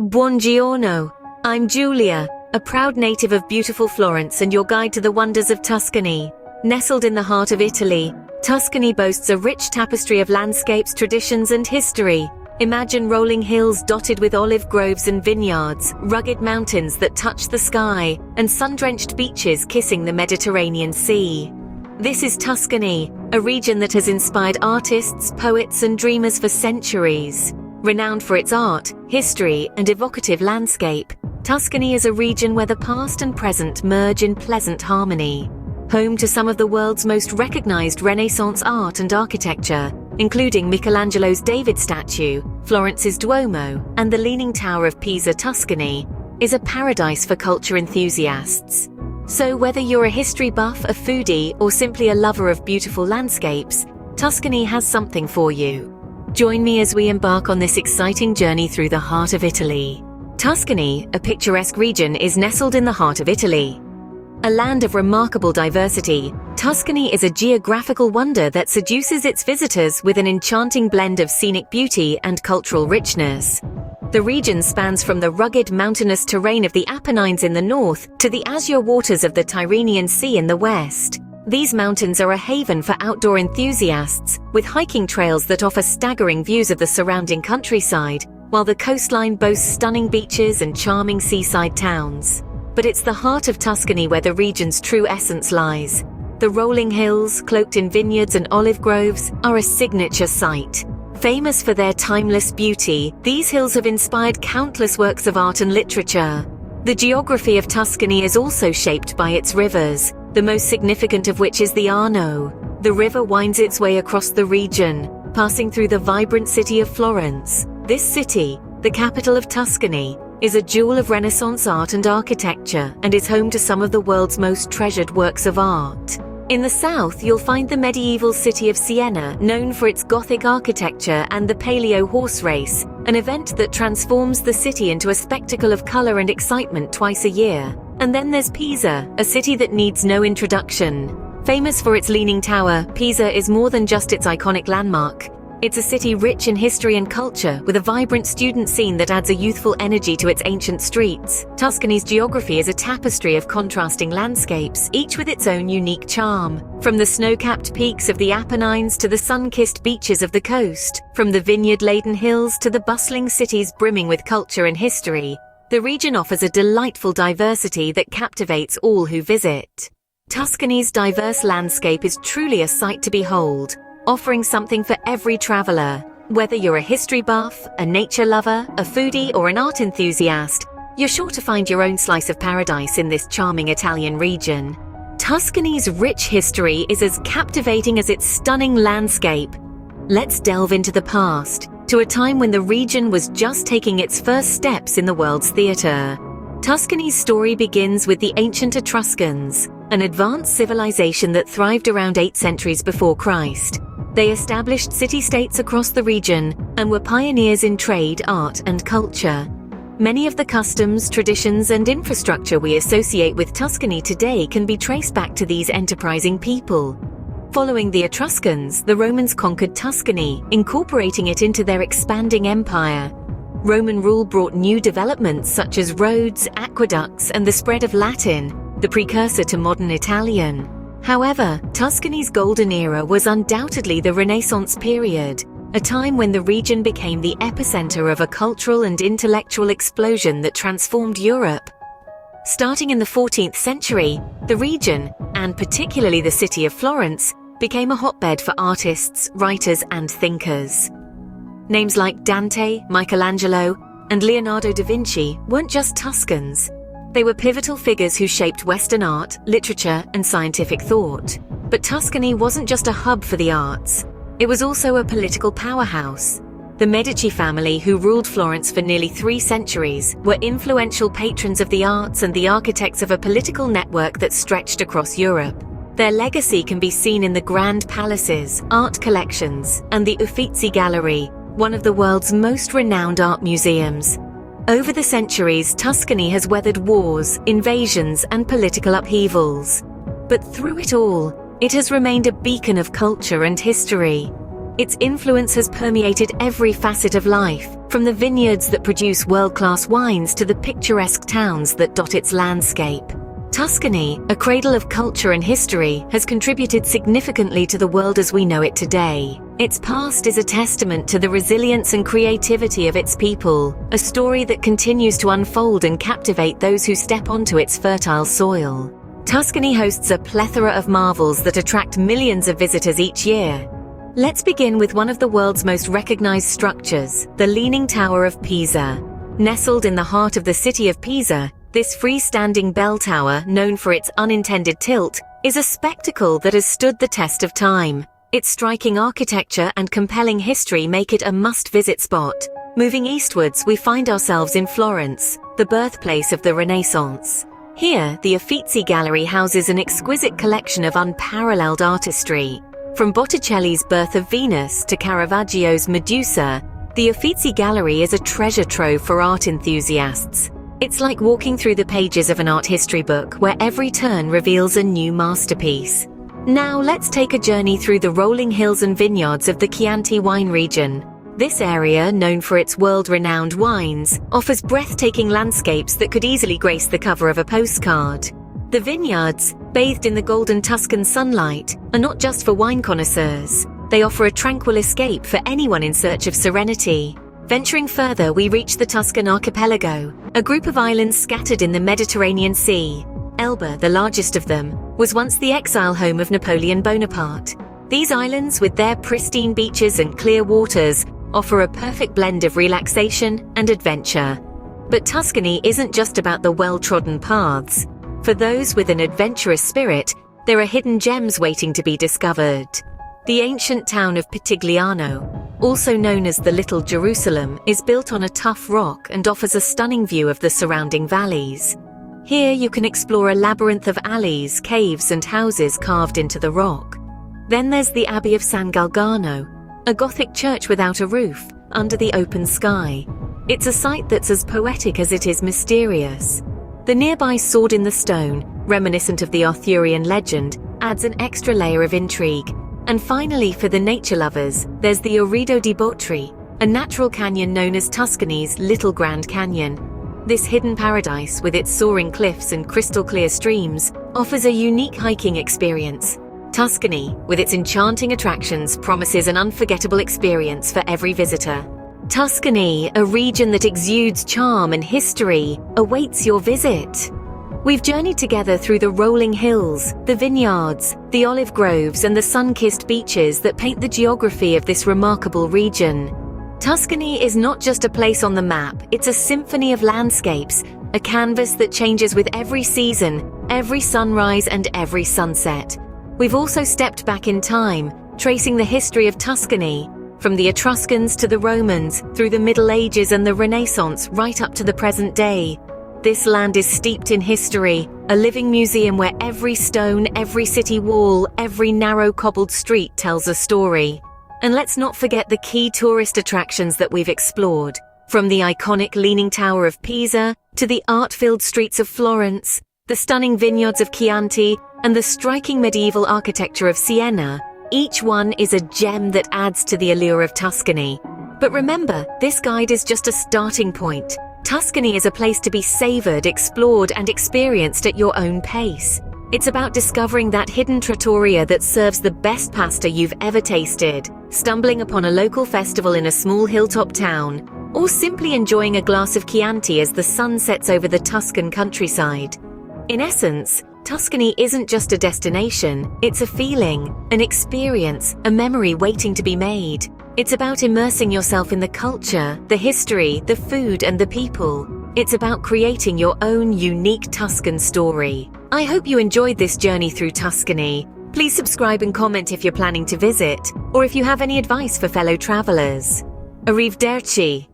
Buongiorno. I'm Giulia, a proud native of beautiful Florence and your guide to the wonders of Tuscany. Nestled in the heart of Italy, Tuscany boasts a rich tapestry of landscapes, traditions, and history. Imagine rolling hills dotted with olive groves and vineyards, rugged mountains that touch the sky, and sun-drenched beaches kissing the Mediterranean Sea. This is Tuscany, a region that has inspired artists, poets, and dreamers for centuries. Renowned for its art, history, and evocative landscape, Tuscany is a region where the past and present merge in pleasant harmony. Home to some of the world's most recognized Renaissance art and architecture, including Michelangelo's David statue, Florence's Duomo, and the Leaning Tower of Pisa, Tuscany, is a paradise for culture enthusiasts. So whether you're a history buff, a foodie, or simply a lover of beautiful landscapes, Tuscany has something for you. Join me as we embark on this exciting journey through the heart of Italy. Tuscany, a picturesque region, is nestled in the heart of Italy. A land of remarkable diversity, Tuscany is a geographical wonder that seduces its visitors with an enchanting blend of scenic beauty and cultural richness. The region spans from the rugged mountainous terrain of the Apennines in the north to the azure waters of the Tyrrhenian Sea in the west. These mountains are a haven for outdoor enthusiasts, with hiking trails that offer staggering views of the surrounding countryside, while the coastline boasts stunning beaches and charming seaside towns. But it's the heart of Tuscany where the region's true essence lies. The rolling hills, cloaked in vineyards and olive groves, are a signature sight. Famous for their timeless beauty, these hills have inspired countless works of art and literature. The geography of Tuscany is also shaped by its rivers, the most significant of which is the Arno. The river winds its way across the region, passing through the vibrant city of Florence. This city, the capital of Tuscany, is a jewel of Renaissance art and architecture and is home to some of the world's most treasured works of art. In the south, you'll find the medieval city of Siena, known for its Gothic architecture and the Palio horse race, an event that transforms the city into a spectacle of color and excitement twice a year. And then there's Pisa, a city that needs no introduction. Famous for its Leaning Tower, Pisa is more than just its iconic landmark. It's a city rich in history and culture, with a vibrant student scene that adds a youthful energy to its ancient streets. Tuscany's geography is a tapestry of contrasting landscapes, each with its own unique charm. From the snow-capped peaks of the Apennines to the sun-kissed beaches of the coast, from the vineyard-laden hills to the bustling cities brimming with culture and history, the region offers a delightful diversity that captivates all who visit. Tuscany's diverse landscape is truly a sight to behold, offering something for every traveler. Whether you're a history buff, a nature lover, a foodie, or an art enthusiast, you're sure to find your own slice of paradise in this charming Italian region. Tuscany's rich history is as captivating as its stunning landscape. Let's delve into the past, to a time when the region was just taking its first steps in the world's theater. Tuscany's story begins with the ancient Etruscans, an advanced civilization that thrived around 8 centuries before Christ. They established city-states across the region and were pioneers in trade, art, and culture. Many of the customs, traditions, and infrastructure we associate with Tuscany today can be traced back to these enterprising people. Following the Etruscans, the Romans conquered Tuscany, incorporating it into their expanding empire. Roman rule brought new developments such as roads, aqueducts, and the spread of Latin, the precursor to modern Italian. However, Tuscany's golden era was undoubtedly the Renaissance period, a time when the region became the epicenter of a cultural and intellectual explosion that transformed Europe. Starting in the 14th century, the region, and particularly the city of Florence, became a hotbed for artists, writers, and thinkers. Names like Dante, Michelangelo, and Leonardo da Vinci weren't just Tuscans. They were pivotal figures who shaped Western art, literature, and scientific thought. But Tuscany wasn't just a hub for the arts. It was also a political powerhouse. The Medici family, who ruled Florence for nearly 3 centuries, were influential patrons of the arts and the architects of a political network that stretched across Europe. Their legacy can be seen in the grand palaces, art collections, and the Uffizi Gallery, one of the world's most renowned art museums. Over the centuries, Tuscany has weathered wars, invasions, and political upheavals. But through it all, it has remained a beacon of culture and history. Its influence has permeated every facet of life, from the vineyards that produce world-class wines to the picturesque towns that dot its landscape. Tuscany, a cradle of culture and history, has contributed significantly to the world as we know it today. Its past is a testament to the resilience and creativity of its people, a story that continues to unfold and captivate those who step onto its fertile soil. Tuscany hosts a plethora of marvels that attract millions of visitors each year. Let's begin with one of the world's most recognized structures, the Leaning Tower of Pisa. Nestled in the heart of the city of Pisa, this freestanding bell tower, known for its unintended tilt, is a spectacle that has stood the test of time. Its striking architecture and compelling history make it a must-visit spot. Moving eastwards, we find ourselves in Florence, the birthplace of the Renaissance. Here, the Uffizi Gallery houses an exquisite collection of unparalleled artistry. From Botticelli's Birth of Venus to Caravaggio's Medusa, the Uffizi Gallery is a treasure trove for art enthusiasts. It's like walking through the pages of an art history book where every turn reveals a new masterpiece. Now let's take a journey through the rolling hills and vineyards of the Chianti wine region. This area, known for its world-renowned wines, offers breathtaking landscapes that could easily grace the cover of a postcard. The vineyards, bathed in the golden Tuscan sunlight, are not just for wine connoisseurs. They offer a tranquil escape for anyone in search of serenity. Venturing further, we reach the Tuscan archipelago, a group of islands scattered in the Mediterranean Sea. Elba, the largest of them, was once the exile home of Napoleon Bonaparte. These islands, with their pristine beaches and clear waters, offer a perfect blend of relaxation and adventure. But Tuscany isn't just about the well-trodden paths. For those with an adventurous spirit, there are hidden gems waiting to be discovered. The ancient town of Pitigliano, also known as the Little Jerusalem, is built on a tough rock and offers a stunning view of the surrounding valleys. Here you can explore a labyrinth of alleys, caves and houses carved into the rock. Then there's the Abbey of San Galgano, a Gothic church without a roof, under the open sky. It's a sight that's as poetic as it is mysterious. The nearby Sword in the Stone, reminiscent of the Arthurian legend, adds an extra layer of intrigue. And finally, for the nature lovers, there's the Orido di Botri, a natural canyon known as Tuscany's Little Grand Canyon. This hidden paradise, with its soaring cliffs and crystal-clear streams, offers a unique hiking experience. Tuscany, with its enchanting attractions, promises an unforgettable experience for every visitor. Tuscany, a region that exudes charm and history, awaits your visit. We've journeyed together through the rolling hills, the vineyards, the olive groves, and the sun-kissed beaches that paint the geography of this remarkable region. Tuscany is not just a place on the map, it's a symphony of landscapes, a canvas that changes with every season, every sunrise, and every sunset. We've also stepped back in time, tracing the history of Tuscany, from the Etruscans to the Romans, through the Middle Ages and the Renaissance, right up to the present day. This land is steeped in history, a living museum where every stone, every city wall, every narrow cobbled street tells a story. And let's not forget the key tourist attractions that we've explored, from the iconic Leaning Tower of Pisa to the art-filled streets of Florence, the stunning vineyards of Chianti, and the striking medieval architecture of Siena. Each one is a gem that adds to the allure of Tuscany. But remember, this guide is just a starting point. Tuscany is a place to be savored, explored, and experienced at your own pace. It's about discovering that hidden trattoria that serves the best pasta you've ever tasted, stumbling upon a local festival in a small hilltop town, or simply enjoying a glass of Chianti as the sun sets over the Tuscan countryside. In essence, Tuscany isn't just a destination, it's a feeling, an experience, a memory waiting to be made. It's about immersing yourself in the culture, the history, the food, and the people. It's about creating your own unique Tuscan story. I hope you enjoyed this journey through Tuscany. Please subscribe and comment if you're planning to visit, or if you have any advice for fellow travelers. Arrivederci.